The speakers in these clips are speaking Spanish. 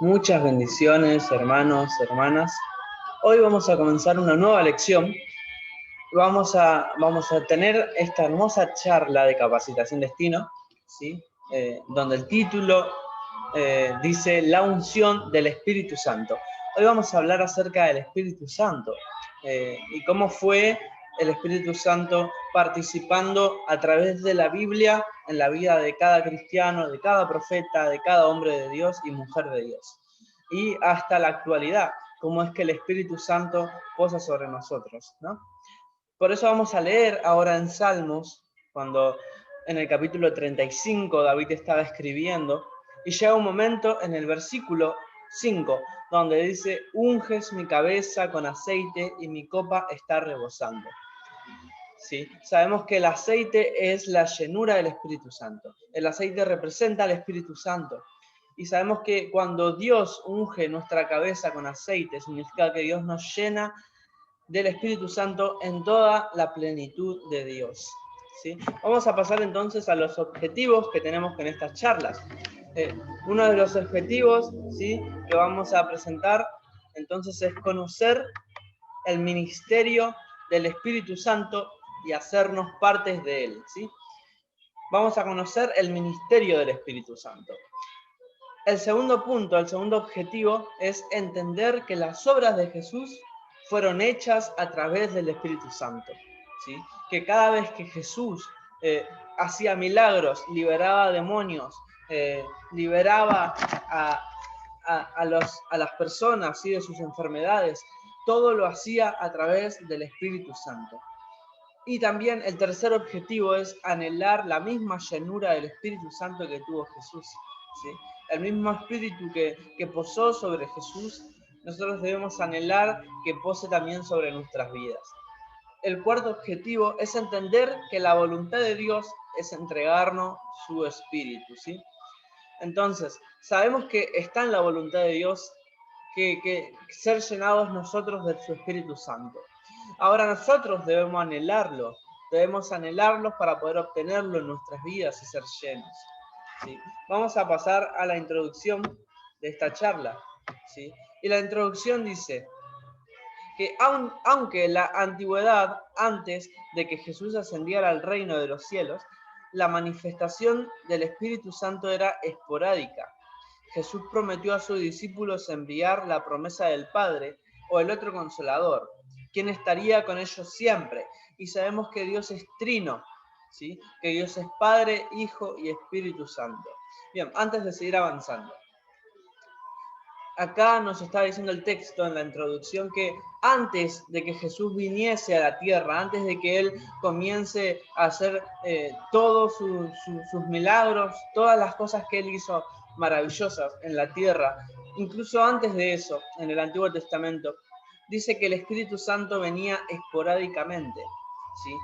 Muchas bendiciones, hermanos, hermanas. Hoy vamos a comenzar una nueva lección. Vamos a tener esta hermosa charla de capacitación destino, ¿sí? Donde el título dice la unción del Espíritu Santo. Hoy vamos a hablar acerca del Espíritu Santo y cómo fue el Espíritu Santo participando a través de la Biblia en la vida de cada cristiano, de cada profeta, de cada hombre de Dios y mujer de Dios. Y hasta la actualidad, cómo es que el Espíritu Santo posa sobre nosotros, ¿no? Por eso vamos a leer ahora en Salmos, cuando en el capítulo 35 David estaba escribiendo, y llega un momento en el versículo 5, donde dice, unges mi cabeza con aceite y mi copa está rebosando. ¿Sí? Sabemos que el aceite es la llenura del Espíritu Santo. El aceite representa al Espíritu Santo. Y sabemos que cuando Dios unge nuestra cabeza con aceite, significa que Dios nos llena del Espíritu Santo en toda la plenitud de Dios. ¿Sí? Vamos a pasar entonces a los objetivos que tenemos en estas charlas. Uno de los objetivos, ¿sí?, que vamos a presentar entonces es conocer el ministerio del Espíritu Santo y hacernos partes de él, ¿sí? Vamos a conocer el ministerio del Espíritu Santo. El segundo punto, el segundo objetivo es entender que las obras de Jesús fueron hechas a través del Espíritu Santo, ¿sí? Que cada vez que Jesús hacía milagros, liberaba demonios, liberaba a las personas, ¿sí?, de sus enfermedades, todo lo hacía a través del Espíritu Santo. Y también el tercer objetivo es anhelar la misma llenura del Espíritu Santo que tuvo Jesús, ¿sí? El mismo Espíritu que posó sobre Jesús, nosotros debemos anhelar que pose también sobre nuestras vidas. El cuarto objetivo es entender que la voluntad de Dios es entregarnos su Espíritu, ¿sí? Entonces, sabemos que está en la voluntad de Dios que ser llenados nosotros de su Espíritu Santo. Ahora nosotros debemos anhelarlo para poder obtenerlo en nuestras vidas y ser llenos, ¿sí? Vamos a pasar a la introducción de esta charla, ¿sí? Y la introducción dice que aunque en la antigüedad, antes de que Jesús ascendiera al reino de los cielos, la manifestación del Espíritu Santo era esporádica. Jesús prometió a sus discípulos enviar la promesa del Padre o el otro Consolador, quien estaría con ellos siempre. Y sabemos que Dios es trino, ¿sí? Que Dios es Padre, Hijo y Espíritu Santo. Bien, antes de seguir avanzando, acá nos está diciendo el texto en la introducción que antes de que Jesús viniese a la tierra, antes de que Él comience a hacer todos sus milagros, todas las cosas que Él hizo maravillosas en la tierra, incluso antes de eso, en el Antiguo Testamento, dice que el Espíritu Santo venía esporádicamente, ¿sí?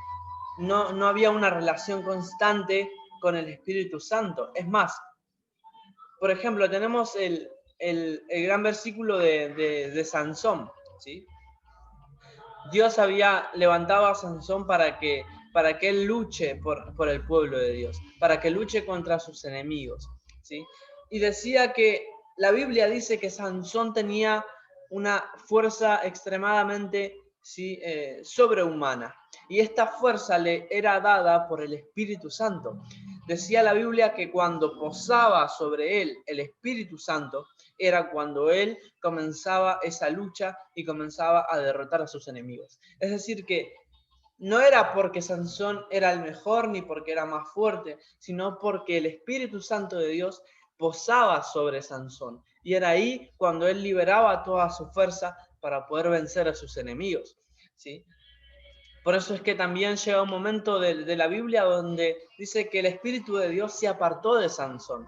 No había una relación constante con el Espíritu Santo. Es más, por ejemplo, tenemos el gran versículo de Sansón, ¿sí? Dios había levantado a Sansón para que él luche por el pueblo de Dios, para que luche contra sus enemigos, ¿sí? Y decía que la Biblia dice que Sansón tenía una fuerza extremadamente, ¿sí?, sobrehumana, y esta fuerza le era dada por el Espíritu Santo. Decía la Biblia que cuando posaba sobre él el Espíritu Santo, era cuando él comenzaba esa lucha y comenzaba a derrotar a sus enemigos. Es decir, que no era porque Sansón era el mejor ni porque era más fuerte, sino porque el Espíritu Santo de Dios posaba sobre Sansón. Y era ahí cuando él liberaba toda su fuerza para poder vencer a sus enemigos, ¿sí? Por eso es que también llega un momento de la Biblia donde dice que el Espíritu de Dios se apartó de Sansón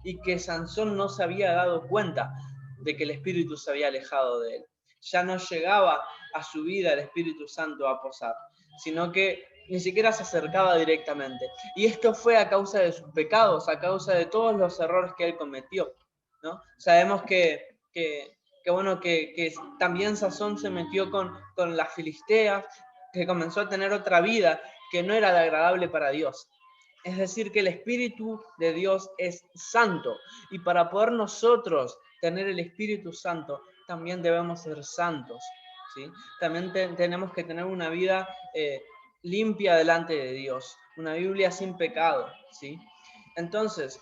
y que Sansón no se había dado cuenta de que el Espíritu se había alejado de él. Ya no llegaba a su vida el Espíritu Santo a posar, sino que ni siquiera se acercaba directamente. Y esto fue a causa de sus pecados, a causa de todos los errores que él cometió, ¿no? Sabemos que también Sansón se metió con las filisteas, que comenzó a tener otra vida que no era de agradable para Dios. Es decir, que el Espíritu de Dios es santo. Y para poder nosotros tener el Espíritu Santo, también debemos ser santos, ¿sí? También tenemos que tener una vida limpia delante de Dios, una Biblia sin pecado, ¿sí? Entonces,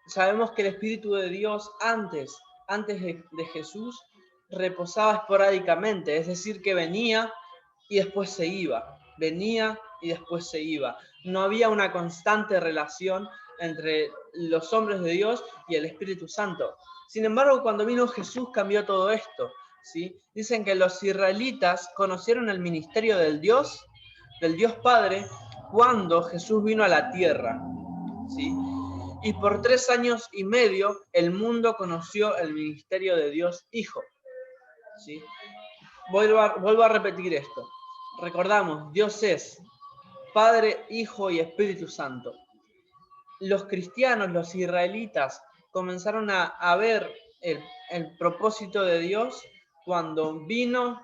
sabemos que el Espíritu de Dios antes de Jesús reposaba esporádicamente, es decir, que venía y después se iba, venía y después se iba. No había una constante relación entre los hombres de Dios y el Espíritu Santo. Sin embargo, cuando vino Jesús cambió todo esto, ¿sí? Dicen que los israelitas conocieron el ministerio del Dios Padre, cuando Jesús vino a la tierra, ¿sí? Y por 3 años y medio el mundo conoció el ministerio de Dios Hijo, ¿sí? Vuelvo a repetir esto. Recordamos, Dios es Padre, Hijo y Espíritu Santo. Los cristianos, los israelitas, comenzaron a ver el propósito de Dios cuando vino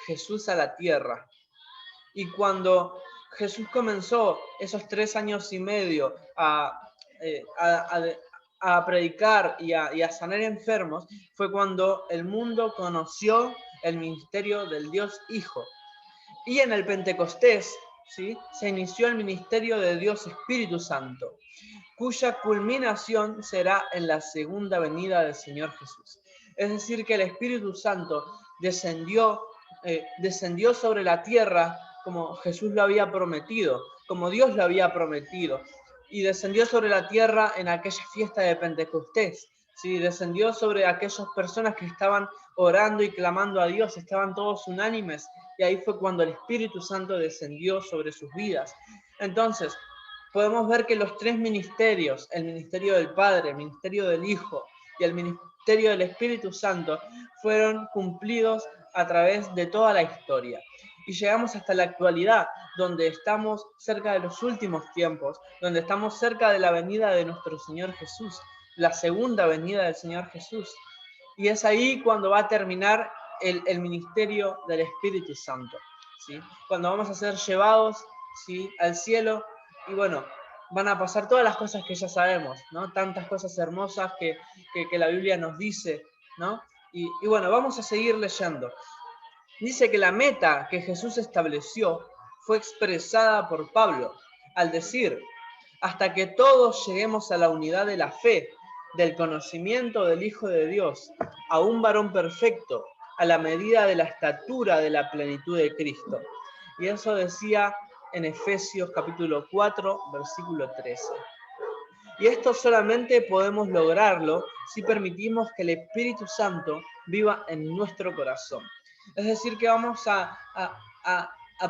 Jesús a la tierra. Y cuando Jesús comenzó esos 3 años y medio a predicar y a sanar enfermos, fue cuando el mundo conoció el ministerio del Dios Hijo. Y en el Pentecostés, ¿sí?, se inició el ministerio de Dios Espíritu Santo, cuya culminación será en la segunda venida del Señor Jesús. Es decir, que el Espíritu Santo descendió sobre la tierra como Jesús lo había prometido, como Dios lo había prometido, y descendió sobre la tierra en aquella fiesta de Pentecostés, ¿sí? Descendió sobre aquellas personas que estaban orando y clamando a Dios, estaban todos unánimes, y ahí fue cuando el Espíritu Santo descendió sobre sus vidas. Entonces, podemos ver que los 3 ministerios, el ministerio del Padre, el ministerio del Hijo y el ministerio del Espíritu Santo, fueron cumplidos a través de toda la historia. Y llegamos hasta la actualidad, donde estamos cerca de los últimos tiempos, donde estamos cerca de la venida de nuestro Señor Jesús, la segunda venida del Señor Jesús. Y es ahí cuando va a terminar el ministerio del Espíritu Santo, ¿sí? Cuando vamos a ser llevados, ¿sí?, al cielo. Y bueno, van a pasar todas las cosas que ya sabemos, ¿no? Tantas cosas hermosas que la Biblia nos dice, ¿no? Y bueno, vamos a seguir leyendo. Dice que la meta que Jesús estableció fue expresada por Pablo al decir: hasta que todos lleguemos a la unidad de la fe, del conocimiento del Hijo de Dios, a un varón perfecto, a la medida de la estatura de la plenitud de Cristo. Y eso decía en Efesios capítulo 4, versículo 13. Y esto solamente podemos lograrlo si permitimos que el Espíritu Santo viva en nuestro corazón. Es decir, que vamos a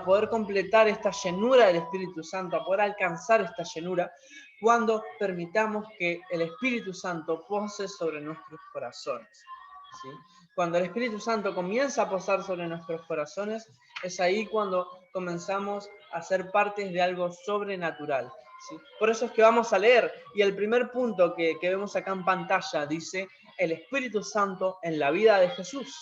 poder completar esta llenura del Espíritu Santo, a poder alcanzar esta llenura, cuando permitamos que el Espíritu Santo pose sobre nuestros corazones, ¿sí? Cuando el Espíritu Santo comienza a posar sobre nuestros corazones, es ahí cuando comenzamos a ser partes de algo sobrenatural, ¿sí? Por eso es que vamos a leer, y el primer punto que vemos acá en pantalla dice: el Espíritu Santo en la vida de Jesús.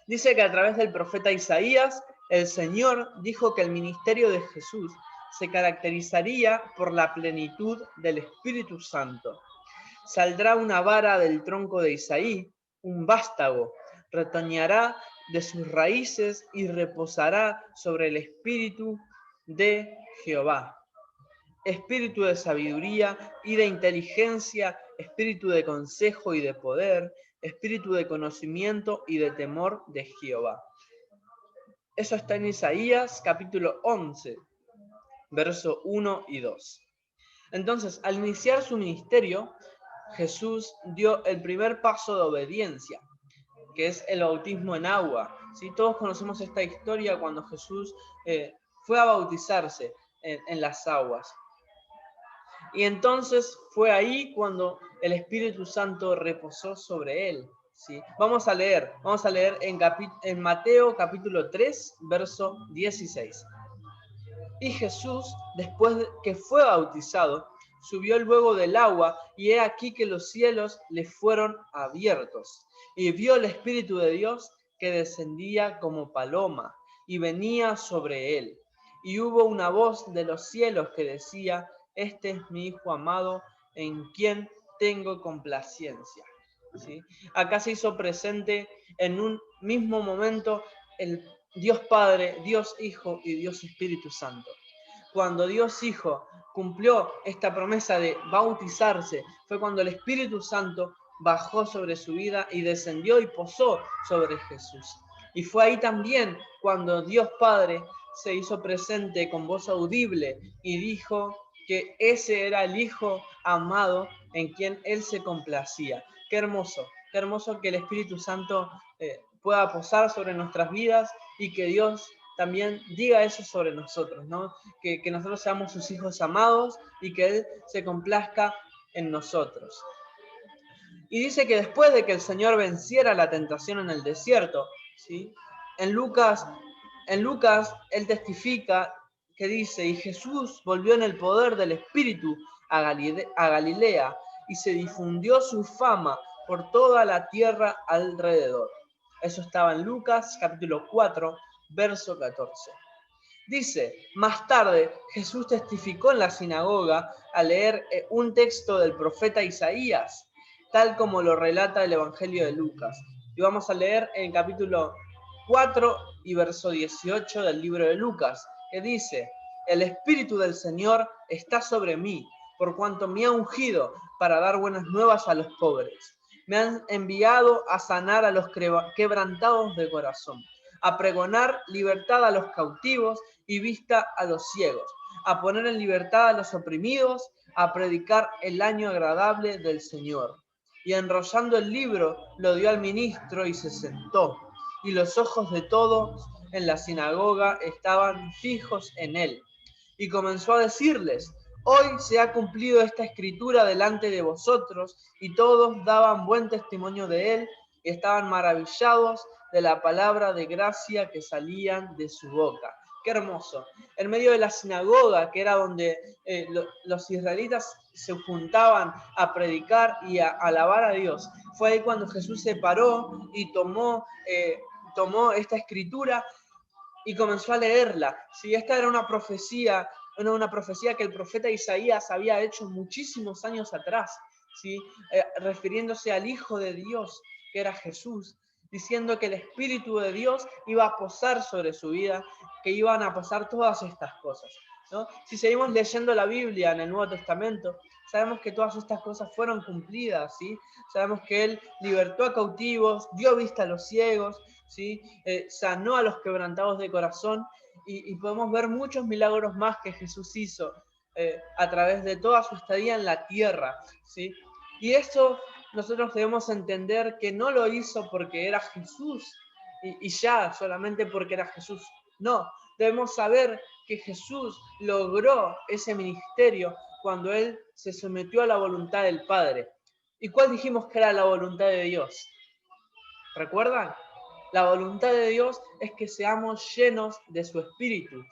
Dice que a través del profeta Isaías, el Señor dijo que el ministerio de Jesús se caracterizaría por la plenitud del Espíritu Santo. Saldrá una vara del tronco de Isaí, un vástago, retoñará de sus raíces y reposará sobre el Espíritu de Jehová. Espíritu de sabiduría y de inteligencia, espíritu de consejo y de poder, espíritu de conocimiento y de temor de Jehová. Eso está en Isaías capítulo 11, verso 1 y 2. Entonces, al iniciar su ministerio, Jesús dio el primer paso de obediencia, que es el bautismo en agua. ¿Sí? Todos conocemos esta historia cuando Jesús fue a bautizarse en las aguas. Y entonces fue ahí cuando el Espíritu Santo reposó sobre él, ¿sí? Vamos a leer en Mateo capítulo 3, verso 16. Y Jesús, después de que fue bautizado, subió luego del agua, y he aquí que los cielos le fueron abiertos, y vio el Espíritu de Dios que descendía como paloma, y venía sobre él. y hubo una voz de los cielos que decía: este es mi Hijo amado, en quien tengo complacencia. ¿Sí? Acá se hizo presente en un mismo momento el Dios Padre, Dios Hijo y Dios Espíritu Santo. Cuando Dios Hijo cumplió esta promesa de bautizarse, fue cuando el Espíritu Santo bajó sobre su vida y descendió y posó sobre Jesús. Y fue ahí también cuando Dios Padre se hizo presente con voz audible y dijo que ese era el Hijo amado en quien Él se complacía. Qué hermoso que el Espíritu Santo pueda posar sobre nuestras vidas y que Dios también diga eso sobre nosotros, ¿no? Que nosotros seamos sus hijos amados y que Él se complazca en nosotros. Y dice que después de que el Señor venciera la tentación en el desierto, ¿sí? En Lucas Él testifica que dice: y Jesús volvió en el poder del Espíritu a Galilea, y se difundió su fama por toda la tierra alrededor. Eso estaba en Lucas capítulo 4, verso 14. Dice: más tarde Jesús testificó en la sinagoga al leer un texto del profeta Isaías, tal como lo relata el Evangelio de Lucas. Y vamos a leer en el capítulo 4 y verso 18 del libro de Lucas, que dice: el Espíritu del Señor está sobre mí, por cuanto me ha ungido para dar buenas nuevas a los pobres. Me han enviado a sanar a los quebrantados de corazón, a pregonar libertad a los cautivos y vista a los ciegos, a poner en libertad a los oprimidos, a predicar el año agradable del Señor. Y enrollando el libro, lo dio al ministro y se sentó. Y los ojos de todos en la sinagoga estaban fijos en él. Y comenzó a decirles: hoy se ha cumplido esta escritura delante de vosotros. Y todos daban buen testimonio de él y estaban maravillados de la palabra de gracia que salían de su boca. Qué hermoso. En medio de la sinagoga, que era donde los israelitas se juntaban a predicar y a alabar a Dios, fue ahí cuando Jesús se paró y tomó esta escritura y comenzó a leerla. Si esta era una profecía que el profeta Isaías había hecho muchísimos años atrás, ¿sí? Refiriéndose al Hijo de Dios, que era Jesús, diciendo que el Espíritu de Dios iba a posar sobre su vida, que iban a pasar todas estas cosas, ¿no? Si seguimos leyendo la Biblia en el Nuevo Testamento, sabemos que todas estas cosas fueron cumplidas, ¿sí? Sabemos que Él libertó a cautivos, dio vista a los ciegos, ¿sí? Sanó a los quebrantados de corazón y podemos ver muchos milagros más que Jesús hizo a través de toda su estadía en la tierra, ¿sí? Y esto nosotros debemos entender que no lo hizo porque era Jesús y ya, solamente porque era Jesús. No, debemos saber que Jesús logró ese ministerio cuando Él se sometió a la voluntad del Padre. ¿Y cuál dijimos que era la voluntad de Dios? ¿Recuerdan? La voluntad de Dios es que seamos llenos de su Espíritu.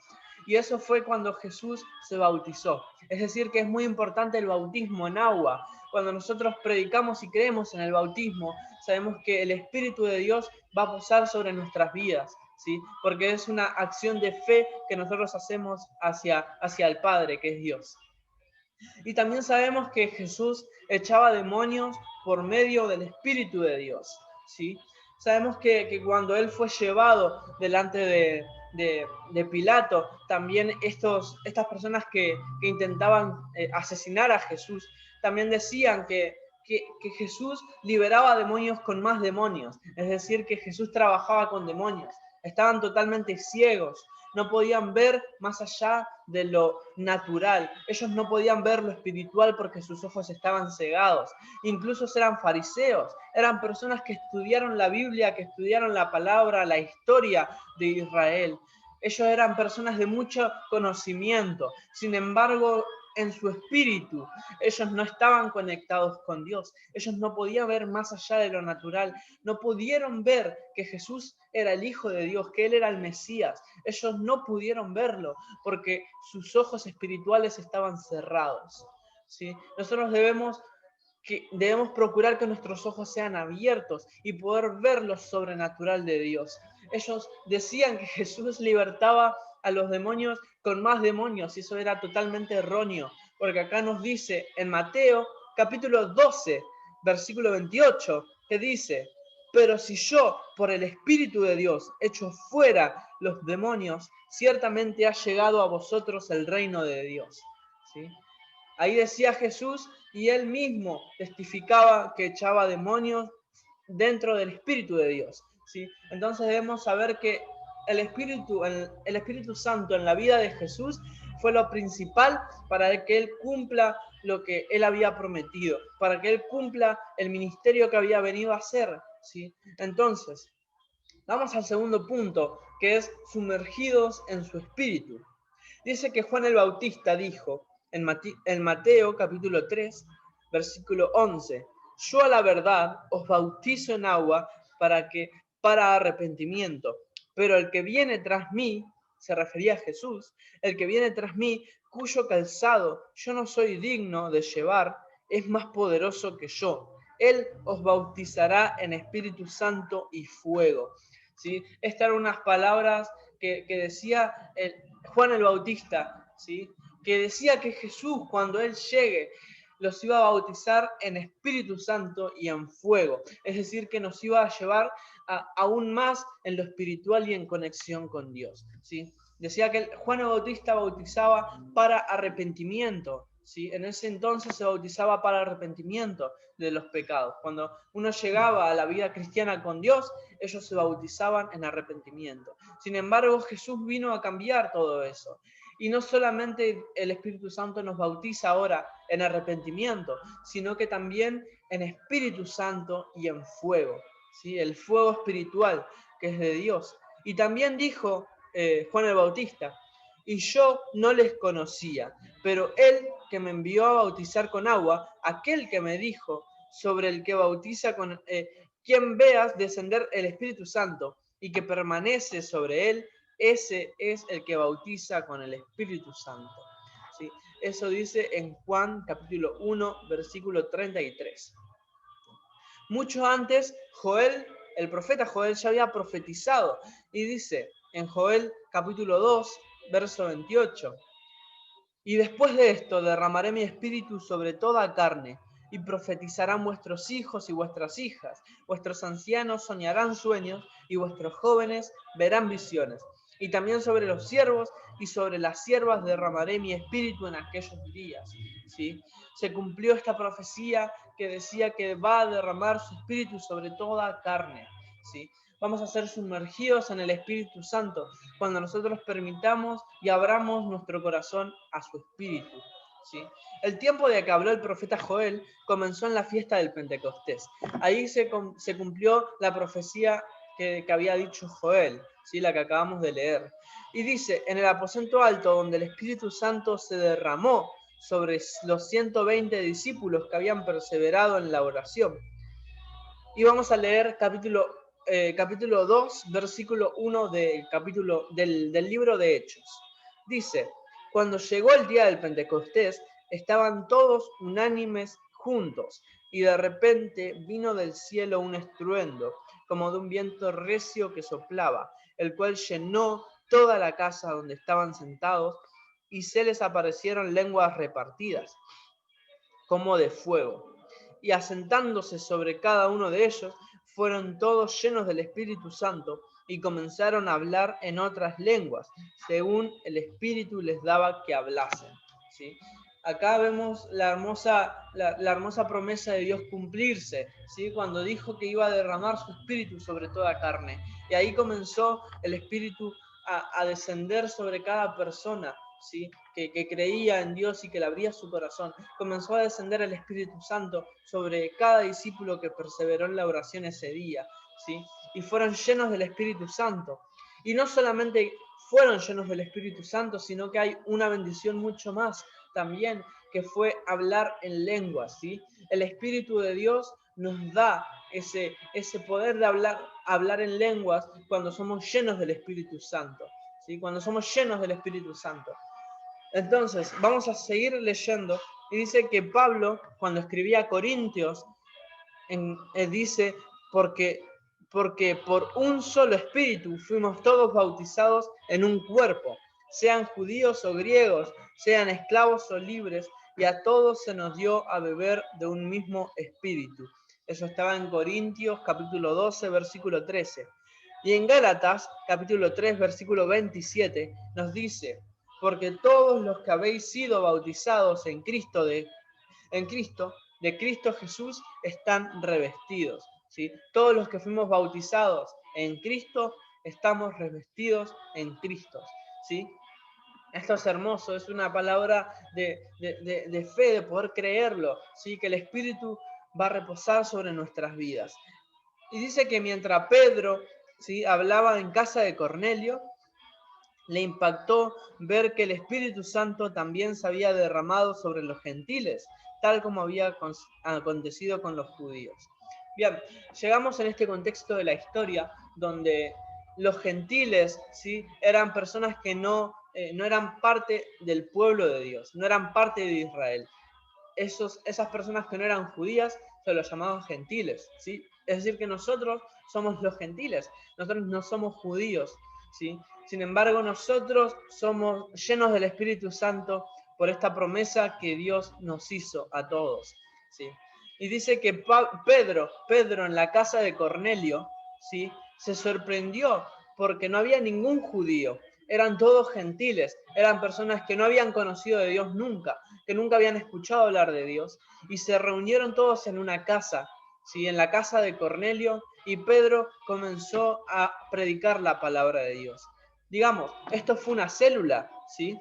Y eso fue cuando Jesús se bautizó. Es decir, que es muy importante el bautismo en agua. Cuando nosotros predicamos y creemos en el bautismo, sabemos que el Espíritu de Dios va a posar sobre nuestras vidas, ¿sí? Porque es una acción de fe que nosotros hacemos hacia el Padre, que es Dios. Y también sabemos que Jesús echaba demonios por medio del Espíritu de Dios, ¿sí? Sabemos que cuando Él fue llevado delante de Pilato, también estas personas que intentaban asesinar a Jesús, también decían que Jesús liberaba demonios con más demonios, es decir, que Jesús trabajaba con demonios. Estaban totalmente ciegos, no podían ver más allá de lo natural. Ellos no podían ver lo espiritual porque sus ojos estaban cegados. Incluso eran fariseos, eran personas que estudiaron la Biblia, que estudiaron la palabra, la historia de Israel. Ellos eran personas de mucho conocimiento. Sin embargo, en su espíritu, ellos no estaban conectados con Dios. Ellos no podían ver más allá de lo natural. No pudieron ver que Jesús era el Hijo de Dios, que Él era el Mesías. Ellos no pudieron verlo porque sus ojos espirituales estaban cerrados, ¿sí? Nosotros debemos procurar que nuestros ojos sean abiertos y poder ver lo sobrenatural de Dios. Ellos decían que Jesús libertaba a los demonios con más demonios, y eso era totalmente erróneo, porque acá nos dice en Mateo capítulo 12, versículo 28, que dice: pero si yo, por el Espíritu de Dios, echo fuera los demonios, ciertamente ha llegado a vosotros el reino de Dios. ¿Sí? Ahí decía Jesús, y él mismo testificaba que echaba demonios dentro del Espíritu de Dios. ¿Sí? Entonces debemos saber que el Espíritu Santo en la vida de Jesús fue lo principal para que él cumpla lo que él había prometido, para que él cumpla el ministerio que había venido a hacer. ¿Sí? Entonces, vamos al segundo punto, que es sumergidos en su espíritu. Dice que Juan el Bautista dijo en Mateo capítulo 3, versículo 11, yo a la verdad os bautizo en agua para arrepentimiento, pero el que viene tras mí, se refería a Jesús, el que viene tras mí, cuyo calzado yo no soy digno de llevar, es más poderoso que yo. Él os bautizará en Espíritu Santo y fuego. ¿Sí? Estas eran unas palabras que decía Juan el Bautista, ¿sí? Que decía que Jesús, cuando él llegue, los iba a bautizar en Espíritu Santo y en fuego. Es decir, que nos iba a llevar aún más en lo espiritual y en conexión con Dios. ¿Sí? Decía que Juan el Bautista bautizaba para arrepentimiento. ¿Sí? En ese entonces se bautizaba para arrepentimiento de los pecados. Cuando uno llegaba a la vida cristiana con Dios, ellos se bautizaban en arrepentimiento. Sin embargo, Jesús vino a cambiar todo eso. Y no solamente el Espíritu Santo nos bautiza ahora en arrepentimiento, sino que también en Espíritu Santo y en fuego. ¿Sí? El fuego espiritual que es de Dios. Y también dijo Juan el Bautista, y yo no les conocía, pero él que me envió a bautizar con agua, aquel que me dijo sobre el que bautiza con quien veas descender el Espíritu Santo y que permanece sobre él, ese es el que bautiza con el Espíritu Santo. ¿Sí? Eso dice en Juan capítulo 1, versículo 33. Mucho antes, Joel, el profeta Joel, ya había profetizado y dice en Joel capítulo 2, verso 28, y después de esto derramaré mi espíritu sobre toda carne, y profetizarán vuestros hijos y vuestras hijas, vuestros ancianos soñarán sueños, y vuestros jóvenes verán visiones. Y también sobre los siervos y sobre las siervas derramaré mi espíritu en aquellos días. ¿Sí? Se cumplió esta profecía que decía que va a derramar su espíritu sobre toda carne. ¿Sí? Vamos a ser sumergidos en el Espíritu Santo cuando nosotros permitamos y abramos nuestro corazón a su Espíritu. ¿Sí? El tiempo de que habló el profeta Joel comenzó en la fiesta del Pentecostés. Ahí se cumplió la profecía que había dicho Joel, ¿sí? La que acabamos de leer. Y dice, en el aposento alto donde el Espíritu Santo se derramó sobre los 120 discípulos que habían perseverado en la oración. Y vamos a leer capítulo 2, versículo 1 del libro de Hechos. Dice, cuando llegó el día del Pentecostés, estaban todos unánimes juntos, y de repente vino del cielo un estruendo, como de un viento recio que soplaba, el cual llenó toda la casa donde estaban sentados, y se les aparecieron lenguas repartidas, como de fuego. Y asentándose sobre cada uno de ellos, fueron todos llenos del Espíritu Santo y comenzaron a hablar en otras lenguas, según el Espíritu les daba que hablasen. ¿Sí? Acá vemos la hermosa promesa de Dios cumplirse, ¿sí? Cuando dijo que iba a derramar su Espíritu sobre toda carne. Y ahí comenzó el Espíritu a descender sobre cada persona, ¿sí? Que creía en Dios y que le abría su corazón. Comenzó a descender el Espíritu Santo sobre cada discípulo que perseveró en la oración ese día, ¿sí? Y fueron llenos del Espíritu Santo. Y no solamente fueron llenos del Espíritu Santo, sino que hay una bendición mucho más también, que fue hablar en lenguas, ¿sí? El Espíritu de Dios nos da ese poder de hablar en lenguas cuando somos llenos del Espíritu Santo, ¿sí? Cuando somos llenos del Espíritu Santo. Entonces, vamos a seguir leyendo, y dice que Pablo, cuando escribía a Corintios, dice, porque por un solo espíritu fuimos todos bautizados en un cuerpo, sean judíos o griegos, sean esclavos o libres, y a todos se nos dio a beber de un mismo espíritu. Eso estaba en Corintios capítulo 12, versículo 13. Y en Gálatas capítulo 3, versículo 27 nos dice: porque todos los que habéis sido bautizados en Cristo, de Cristo Jesús, están revestidos, ¿sí? Todos los que fuimos bautizados en Cristo, estamos revestidos en Cristo, ¿sí? Esto es hermoso, es una palabra de fe, de poder creerlo, ¿sí? Que el Espíritu va a reposar sobre nuestras vidas. Y dice que mientras Pedro, ¿sí?, hablaba en casa de Cornelio, le impactó ver que el Espíritu Santo también se había derramado sobre los gentiles, tal como había acontecido con los judíos. Bien, llegamos en este contexto de la historia donde los gentiles, ¿sí?, eran personas que no eran parte del pueblo de Dios, no eran parte de Israel. Esas personas que no eran judías se los llamaban gentiles, ¿sí? Es decir, que nosotros somos los gentiles, nosotros no somos judíos, ¿sí? Sin embargo, nosotros somos llenos del Espíritu Santo por esta promesa que Dios nos hizo a todos, ¿sí? Y dice que Pedro en la casa de Cornelio, ¿sí?, se sorprendió porque no había ningún judío, eran todos gentiles, eran personas que no habían conocido de Dios nunca, que nunca habían escuchado hablar de Dios, y se reunieron todos en una casa, ¿sí?, en la casa de Cornelio, y Pedro comenzó a predicar la palabra de Dios. Digamos, esto fue una célula, ¿sí?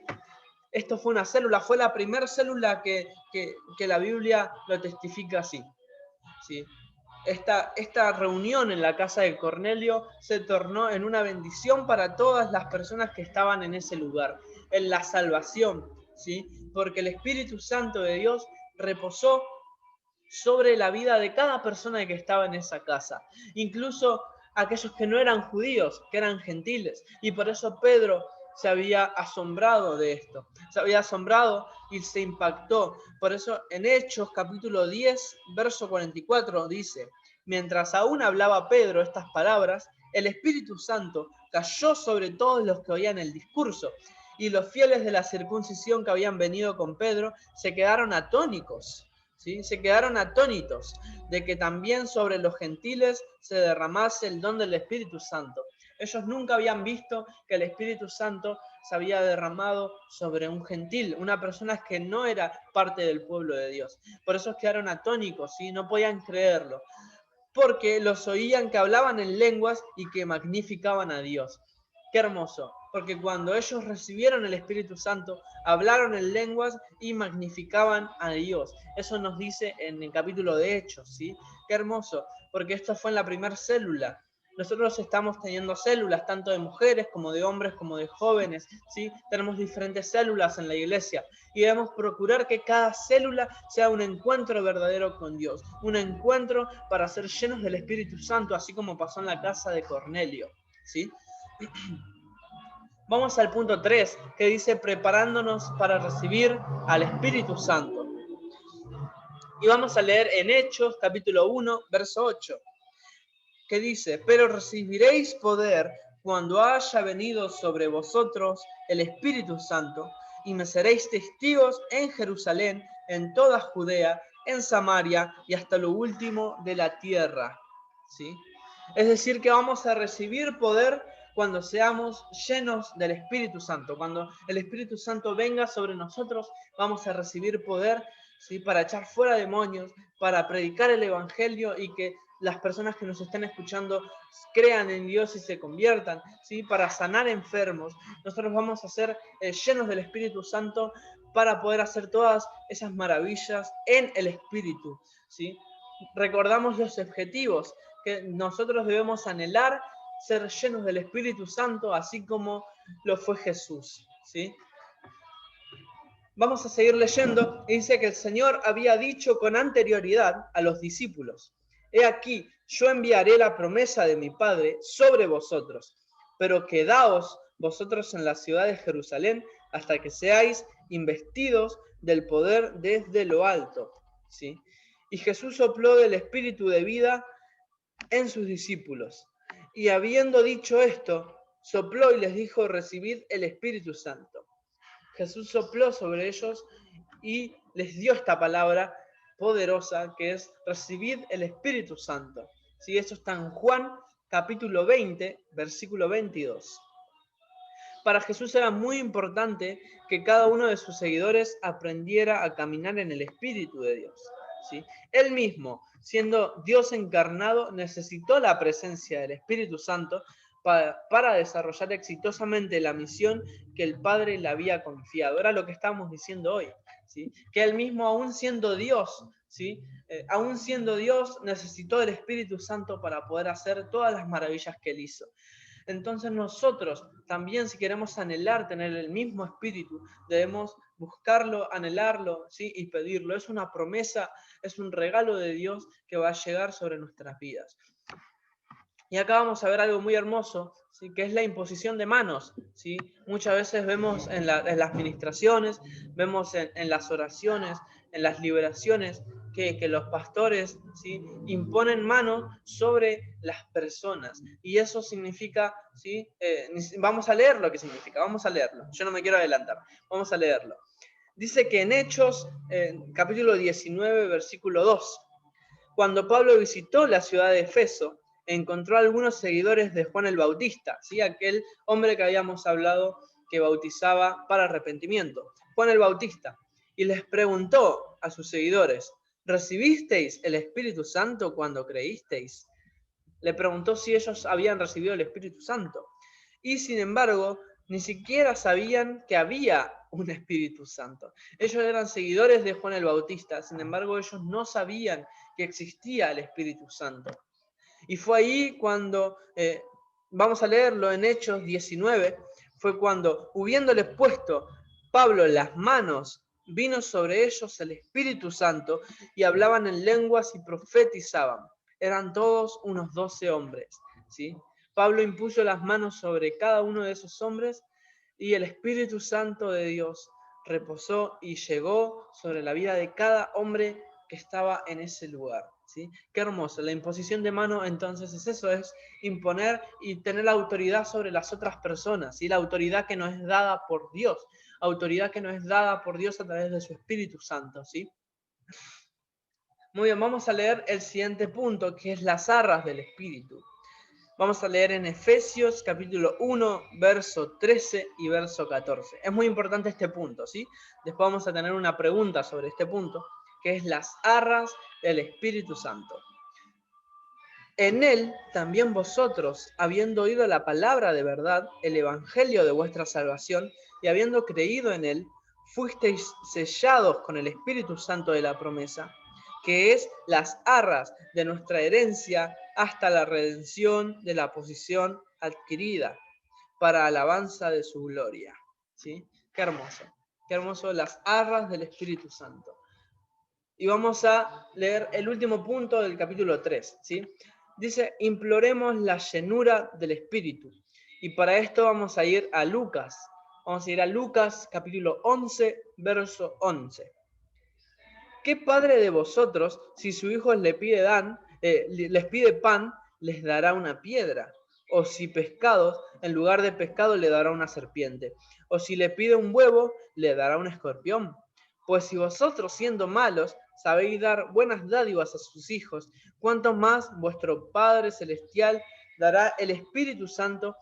Esto fue una célula, fue la primera célula que la Biblia lo testifica así, ¿sí? Esta reunión en la casa de Cornelio se tornó en una bendición para todas las personas que estaban en ese lugar, en la salvación, ¿sí? Porque el Espíritu Santo de Dios reposó sobre la vida de cada persona que estaba en esa casa, incluso aquellos que no eran judíos, que eran gentiles, y por eso Pedro se había asombrado de esto, se había asombrado y se impactó. Por eso en Hechos capítulo 10, verso 44 dice: mientras aún hablaba Pedro estas palabras, el Espíritu Santo cayó sobre todos los que oían el discurso, y los fieles de la circuncisión que habían venido con Pedro se quedaron atónicos, ¿sí? Se quedaron atónitos de que también sobre los gentiles se derramase el don del Espíritu Santo. Ellos nunca habían visto que el Espíritu Santo se había derramado sobre un gentil, una persona que no era parte del pueblo de Dios. Por eso quedaron atónicos, ¿sí? No podían creerlo, porque los oían que hablaban en lenguas y que magnificaban a Dios. Qué hermoso, porque cuando ellos recibieron el Espíritu Santo, hablaron en lenguas y magnificaban a Dios. Eso nos dice en el capítulo de Hechos, ¿sí? Qué hermoso, porque esto fue en la primera célula. Nosotros estamos teniendo células, tanto de mujeres como de hombres, como de jóvenes, ¿sí? Tenemos diferentes células en la iglesia y debemos procurar que cada célula sea un encuentro verdadero con Dios, un encuentro para ser llenos del Espíritu Santo, así como pasó en la casa de Cornelio, ¿sí? Vamos al punto 3, que dice preparándonos para recibir al Espíritu Santo. Y vamos a leer en Hechos, capítulo 1, verso 8, que dice: pero recibiréis poder cuando haya venido sobre vosotros el Espíritu Santo, y me seréis testigos en Jerusalén, en toda Judea, en Samaria y hasta lo último de la tierra, ¿sí? Es decir, que vamos a recibir poder cuando seamos llenos del Espíritu Santo. Cuando el Espíritu Santo venga sobre nosotros, vamos a recibir poder, ¿sí?, para echar fuera demonios, para predicar el Evangelio y que las personas que nos están escuchando crean en Dios y se conviertan, ¿sí?, para sanar enfermos. Nosotros vamos a ser llenos del Espíritu Santo para poder hacer todas esas maravillas en el Espíritu, ¿sí? Recordamos los objetivos, que nosotros debemos anhelar ser llenos del Espíritu Santo, así como lo fue Jesús, ¿sí? Vamos a seguir leyendo, y dice que el Señor había dicho con anterioridad a los discípulos: he aquí, yo enviaré la promesa de mi Padre sobre vosotros, pero quedaos vosotros en la ciudad de Jerusalén hasta que seáis investidos del poder desde lo alto, ¿sí? Y Jesús sopló del espíritu de vida en sus discípulos. Y habiendo dicho esto, sopló y les dijo: recibid el Espíritu Santo. Jesús sopló sobre ellos y les dio esta palabra poderosa que es: recibid el Espíritu Santo. ¿Sí? Esto está en Juan capítulo 20, versículo 22. Para Jesús era muy importante que cada uno de sus seguidores aprendiera a caminar en el Espíritu de Dios. ¿Sí? Él mismo, siendo Dios encarnado, necesitó la presencia del Espíritu Santo para desarrollar exitosamente la misión que el Padre le había confiado. Era lo que estamos diciendo hoy, ¿sí? Que él mismo, aún siendo Dios, ¿sí? Aún siendo Dios, necesitó del Espíritu Santo para poder hacer todas las maravillas que él hizo. Entonces nosotros también, si queremos anhelar tener el mismo espíritu, debemos buscarlo, anhelarlo, ¿sí? Y pedirlo. Es una promesa, es un regalo de Dios que va a llegar sobre nuestras vidas. Y acá vamos a ver algo muy hermoso, ¿sí? Que es la imposición de manos, ¿sí? Muchas veces vemos en las ministraciones, vemos en las oraciones, en las liberaciones, que los pastores, ¿sí? Imponen manos sobre las personas. Y eso significa, ¿sí? Vamos a leer lo que significa, vamos a leerlo. Yo no me quiero adelantar, vamos a leerlo. Dice que en Hechos, capítulo 19, versículo 2, cuando Pablo visitó la ciudad de Efeso, encontró a algunos seguidores de Juan el Bautista, ¿sí? Aquel hombre que habíamos hablado que bautizaba para arrepentimiento, Juan el Bautista, y les preguntó a sus seguidores: ¿recibisteis el Espíritu Santo cuando creísteis? Le preguntó si ellos habían recibido el Espíritu Santo. Y sin embargo, ni siquiera sabían que había un Espíritu Santo. Ellos eran seguidores de Juan el Bautista, sin embargo, ellos no sabían que existía el Espíritu Santo. Y fue ahí cuando, vamos a leerlo en Hechos 19, fue cuando, habiéndoles puesto Pablo las manos, vino sobre ellos el Espíritu Santo y hablaban en lenguas y profetizaban. Eran todos unos 12 hombres, ¿sí? Pablo impuso las manos sobre cada uno de esos hombres y el Espíritu Santo de Dios reposó y llegó sobre la vida de cada hombre que estaba en ese lugar, ¿sí? Qué hermoso. La imposición de mano entonces es eso, es imponer y tener la autoridad sobre las otras personas, ¿sí? La autoridad que nos es dada por Dios, autoridad que nos es dada por Dios a través de su Espíritu Santo, ¿sí? Muy bien, vamos a leer el siguiente punto, que es las arras del Espíritu. Vamos a leer en Efesios capítulo 1, verso 13 y verso 14. Es muy importante este punto, ¿sí? Después vamos a tener una pregunta sobre este punto, que es las arras del Espíritu Santo. En él también vosotros, habiendo oído la palabra de verdad, el evangelio de vuestra salvación, y habiendo creído en él, fuisteis sellados con el Espíritu Santo de la promesa, que es las arras de nuestra herencia hasta la redención de la posesión adquirida, para alabanza de su gloria. ¿Sí? Qué hermoso las arras del Espíritu Santo. Y vamos a leer el último punto del capítulo 3, ¿sí? Dice: imploremos la llenura del Espíritu. Y para esto vamos a ir a Lucas. Vamos a ir a Lucas capítulo 11, verso 11. ¿Qué padre de vosotros, si su hijo les pide pan, les dará una piedra? O si pescados, en lugar de pescado le dará una serpiente. O si le pide un huevo, le dará un escorpión. Pues si vosotros, siendo malos, sabéis dar buenas dádivas a sus hijos, ¿cuánto más vuestro Padre Celestial dará el Espíritu Santo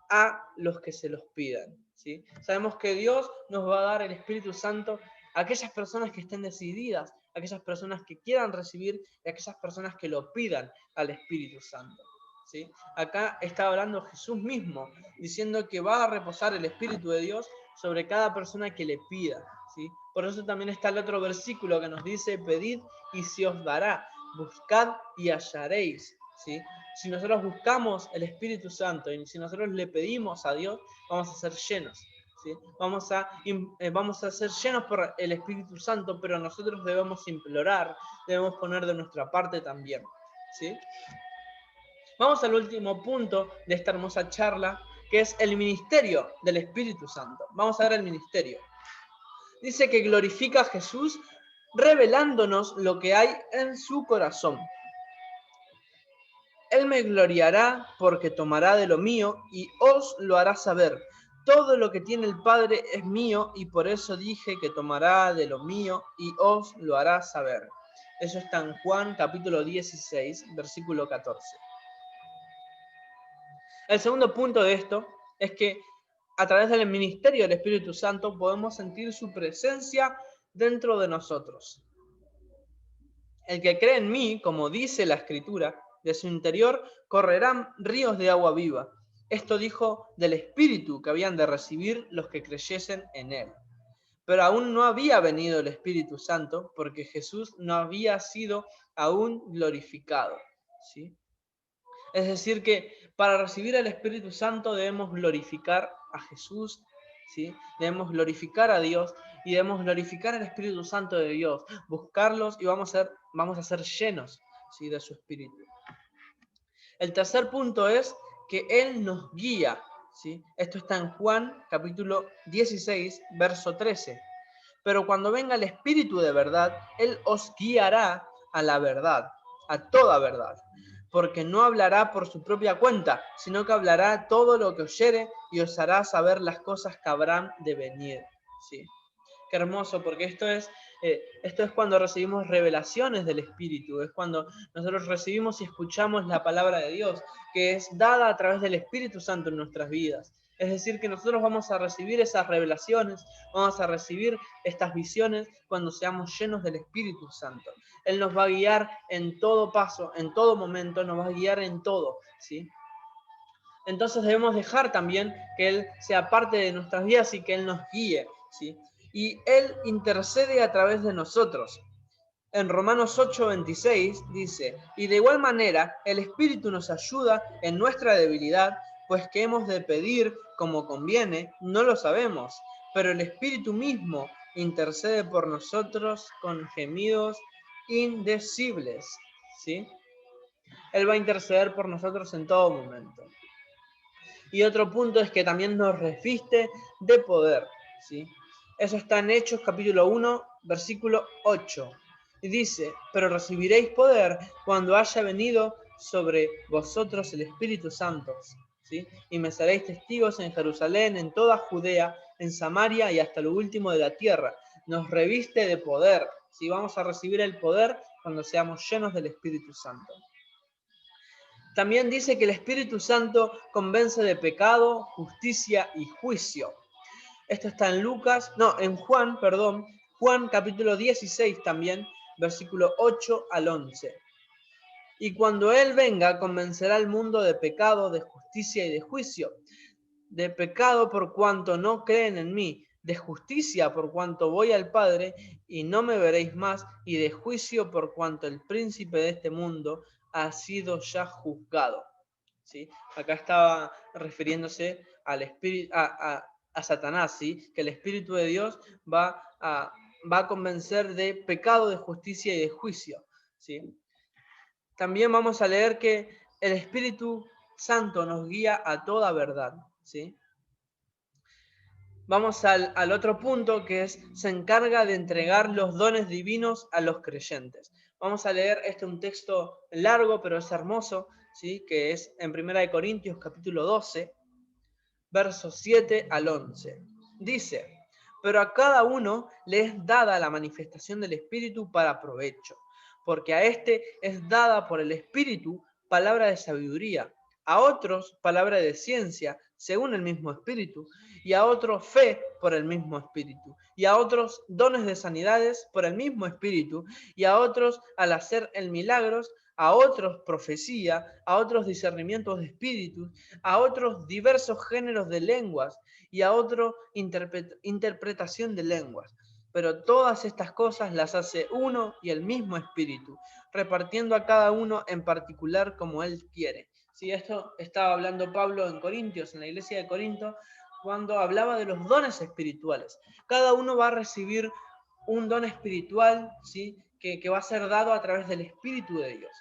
a los que se los pidan? ¿Sí? Sabemos que Dios nos va a dar el Espíritu Santo a aquellas personas que estén decididas, a aquellas personas que quieran recibir y a aquellas personas que lo pidan al Espíritu Santo. ¿Sí? Acá está hablando Jesús mismo, diciendo que va a reposar el Espíritu de Dios sobre cada persona que le pida. ¿Sí? Por eso también está el otro versículo que nos dice: pedid y se os dará, buscad y hallaréis. ¿Sí? Si nosotros buscamos el Espíritu Santo y si nosotros le pedimos a Dios, vamos a ser llenos. ¿Sí? Vamos a ser llenos por el Espíritu Santo, pero nosotros debemos implorar, debemos poner de nuestra parte también. ¿Sí? Vamos al último punto de esta hermosa charla, que es el ministerio del Espíritu Santo. Vamos a ver el ministerio. Dice que glorifica a Jesús revelándonos lo que hay en su corazón. Él me gloriará porque tomará de lo mío y os lo hará saber. Todo lo que tiene el Padre es mío y por eso dije que tomará de lo mío y os lo hará saber. Eso está en Juan capítulo 16, versículo 14. El segundo punto de esto es que a través del ministerio del Espíritu Santo podemos sentir su presencia dentro de nosotros. El que cree en mí, como dice la Escritura, de su interior correrán ríos de agua viva. Esto dijo del Espíritu que habían de recibir los que creyesen en él. Pero aún no había venido el Espíritu Santo porque Jesús no había sido aún glorificado, ¿sí? Es decir, que para recibir el Espíritu Santo debemos glorificar a Jesús, ¿sí? Debemos glorificar a Dios y debemos glorificar al Espíritu Santo de Dios, buscarlos y vamos a ser llenos, ¿sí?, de su Espíritu. El tercer punto es que Él nos guía, ¿sí? Esto está en Juan capítulo 16, verso 13. Pero cuando venga el Espíritu de verdad, Él os guiará a la verdad, a toda verdad, porque no hablará por su propia cuenta, sino que hablará todo lo que oyere y os hará saber las cosas que habrán de venir. ¿Sí? Qué hermoso, porque esto es cuando recibimos revelaciones del Espíritu, es cuando nosotros recibimos y escuchamos la palabra de Dios, que es dada a través del Espíritu Santo en nuestras vidas. Es decir, que nosotros vamos a recibir esas revelaciones, vamos a recibir estas visiones cuando seamos llenos del Espíritu Santo. Él nos va a guiar en todo paso, en todo momento, nos va a guiar en todo, ¿sí? Entonces debemos dejar también que Él sea parte de nuestras vidas y que Él nos guíe, ¿sí? Y Él intercede a través de nosotros. En Romanos 8:26 dice, y de igual manera el Espíritu nos ayuda en nuestra debilidad, pues que hemos de pedir como conviene, no lo sabemos, pero el Espíritu mismo intercede por nosotros con gemidos indecibles, ¿sí? Él va a interceder por nosotros en todo momento. Y otro punto es que también nos reviste de poder, ¿sí? Eso está en Hechos capítulo 1, versículo 8. Y dice, pero recibiréis poder cuando haya venido sobre vosotros el Espíritu Santo, ¿sí? Y me seréis testigos en Jerusalén, en toda Judea, en Samaria y hasta lo último de la tierra. Nos reviste de poder, ¿sí? Vamos a recibir el poder cuando seamos llenos del Espíritu Santo. También dice que el Espíritu Santo convence de pecado, justicia y juicio. Esto está en Juan capítulo 16 también, versículo 8 al 11. Y cuando Él venga, convencerá al mundo de pecado, de justicia y de juicio. De pecado por cuanto no creen en mí, de justicia por cuanto voy al Padre y no me veréis más, y de juicio por cuanto el príncipe de este mundo ha sido ya juzgado. ¿Sí? Acá estaba refiriéndose al espíritu, a Satanás, ¿sí? Que el Espíritu de Dios va a convencer de pecado, de justicia y de juicio, ¿sí? También vamos a leer que el Espíritu Santo nos guía a toda verdad, ¿sí? Vamos al otro punto, que es, se encarga de entregar los dones divinos a los creyentes. Vamos a leer un texto largo, pero es hermoso, ¿sí? Que es en 1 Corintios capítulo 12, versos 7 al 11. Dice, pero a cada uno le es dada la manifestación del Espíritu para provecho, porque a este es dada por el Espíritu palabra de sabiduría, a otros palabra de ciencia, según el mismo Espíritu, y a otros fe por el mismo Espíritu, y a otros dones de sanidades por el mismo Espíritu, y a otros al hacer el milagros, a otros profecía, a otros discernimientos de espíritus, a otros diversos géneros de lenguas, y a otro interpretación de lenguas. Pero todas estas cosas las hace uno y el mismo Espíritu, repartiendo a cada uno en particular como Él quiere. Sí, esto estaba hablando Pablo en Corintios, en la iglesia de Corinto, cuando hablaba de los dones espirituales. Cada uno va a recibir un don espiritual, ¿sí? que va a ser dado a través del Espíritu de Dios.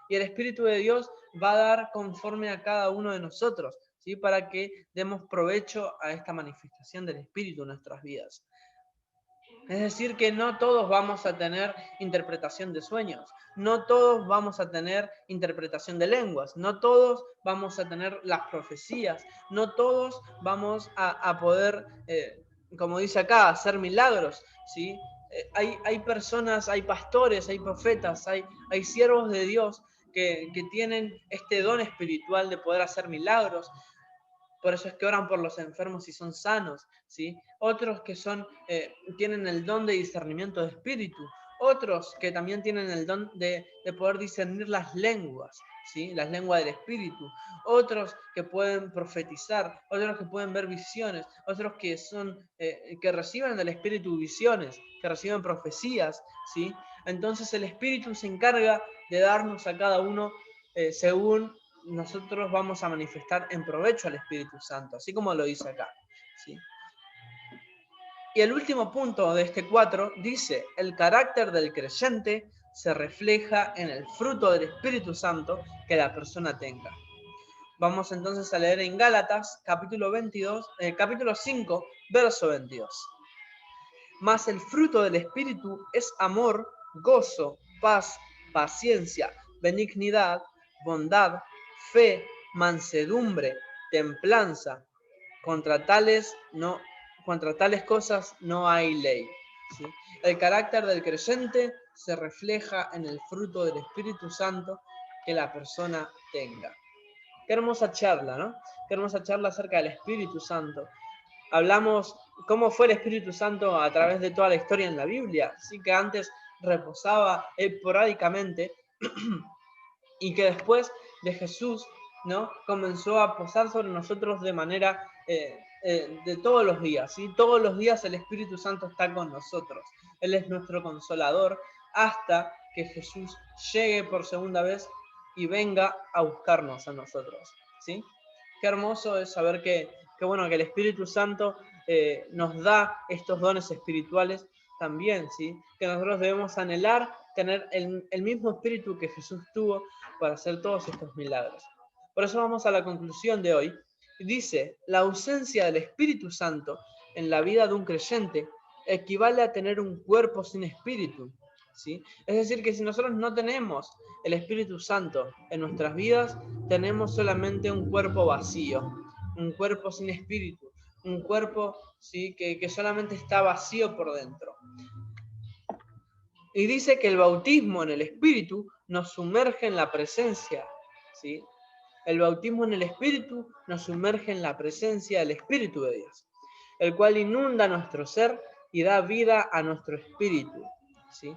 Y el Espíritu de Dios va a dar conforme a cada uno de nosotros, ¿sí? Para que demos provecho a esta manifestación del Espíritu en nuestras vidas. Es decir, que no todos vamos a tener interpretación de sueños, no todos vamos a tener interpretación de lenguas, no todos vamos a tener las profecías, no todos vamos a poder, como dice acá, hacer milagros, ¿sí? Hay personas, hay pastores, hay profetas, hay siervos de Dios que tienen este don espiritual de poder hacer milagros. Por eso es que oran por los enfermos y son sanos, ¿sí? Otros que tienen el don de discernimiento de espíritu, otros que también tienen el don de poder discernir las lenguas, ¿sí? Las lenguas del espíritu, otros que pueden profetizar, otros que pueden ver visiones, otros que reciben del espíritu visiones, que reciben profecías, ¿sí? Entonces el espíritu se encarga de darnos a cada uno según nosotros vamos a manifestar en provecho al Espíritu Santo, así como lo dice acá, ¿sí? Y el último punto de este 4 dice, el carácter del creyente se refleja en el fruto del Espíritu Santo que la persona tenga. Vamos entonces a leer en Gálatas, capítulo 5, verso 22. Mas el fruto del Espíritu es amor, gozo, paz, paciencia, benignidad, bondad, fe, mansedumbre, templanza. Contra tales cosas no hay ley, ¿sí? El carácter del creyente se refleja en el fruto del Espíritu Santo que la persona tenga. Qué hermosa charla, ¿no? Qué hermosa charla acerca del Espíritu Santo. Hablamos cómo fue el Espíritu Santo a través de toda la historia en la Biblia, así que antes reposaba esporádicamente y que después de Jesús, ¿no? Comenzó a posar sobre nosotros de manera de todos los días, ¿sí? Todos los días el Espíritu Santo está con nosotros. Él es nuestro consolador hasta que Jesús llegue por segunda vez y venga a buscarnos a nosotros, ¿sí? Qué hermoso es saber que el Espíritu Santo nos da estos dones espirituales también, ¿sí? Que nosotros debemos anhelar tener el mismo espíritu que Jesús tuvo para hacer todos estos milagros. Por eso vamos a la conclusión de hoy. Dice, la ausencia del Espíritu Santo en la vida de un creyente equivale a tener un cuerpo sin espíritu, ¿sí? Es decir, que si nosotros no tenemos el Espíritu Santo en nuestras vidas, tenemos solamente un cuerpo vacío, un cuerpo sin espíritu, un cuerpo, ¿sí? que solamente está vacío por dentro. Y dice que el bautismo en el Espíritu nos sumerge en la presencia, ¿sí? El bautismo en el Espíritu nos sumerge en la presencia del Espíritu de Dios, el cual inunda nuestro ser y da vida a nuestro espíritu, ¿sí?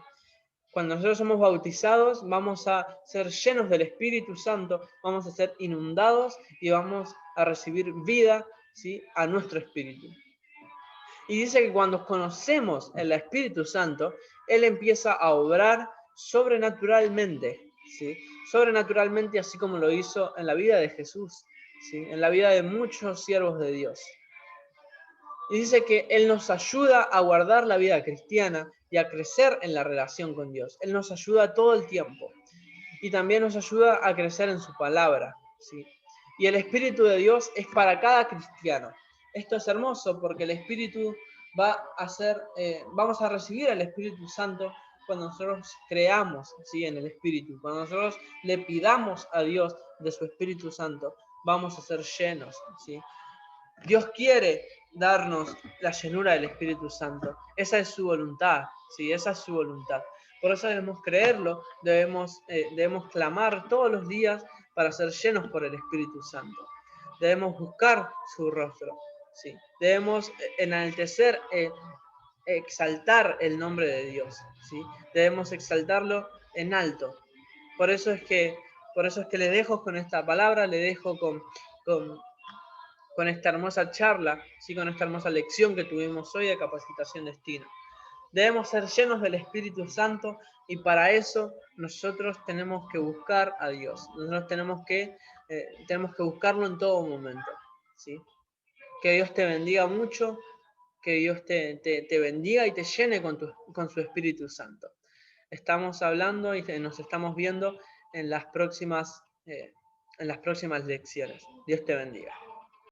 Cuando nosotros somos bautizados, vamos a ser llenos del Espíritu Santo, vamos a ser inundados y vamos a recibir vida, ¿sí? A nuestro espíritu. Y dice que cuando conocemos el Espíritu Santo, Él empieza a obrar sobrenaturalmente, ¿sí? Sobrenaturalmente, así como lo hizo en la vida de Jesús, ¿sí? En la vida de muchos siervos de Dios. Y dice que Él nos ayuda a guardar la vida cristiana y a crecer en la relación con Dios. Él nos ayuda todo el tiempo. Y también nos ayuda a crecer en su palabra, ¿sí? Y el Espíritu de Dios es para cada cristiano. Esto es hermoso porque el Espíritu vamos a recibir el Espíritu Santo cuando nosotros creamos, ¿sí? En el Espíritu. Cuando nosotros le pidamos a Dios de su Espíritu Santo, vamos a ser llenos, ¿sí? Dios quiere darnos la llenura del Espíritu Santo. Esa es su voluntad, ¿sí? Esa es su voluntad. Por eso debemos creerlo, debemos clamar todos los días para ser llenos por el Espíritu Santo. Debemos buscar su rostro, ¿sí? Debemos enaltecer, exaltar el nombre de Dios, ¿sí? Debemos exaltarlo en alto. Por eso es que le dejo con esta palabra, le dejo con esta hermosa charla, ¿sí? Con esta hermosa lección que tuvimos hoy de capacitación destino. Debemos ser llenos del Espíritu Santo y para eso nosotros tenemos que buscar a Dios. Nosotros tenemos que buscarlo en todo momento, ¿sí? Que Dios te bendiga mucho, que Dios te bendiga y te llene con su Espíritu Santo. Estamos hablando y nos estamos viendo en las próximas lecciones. Dios te bendiga.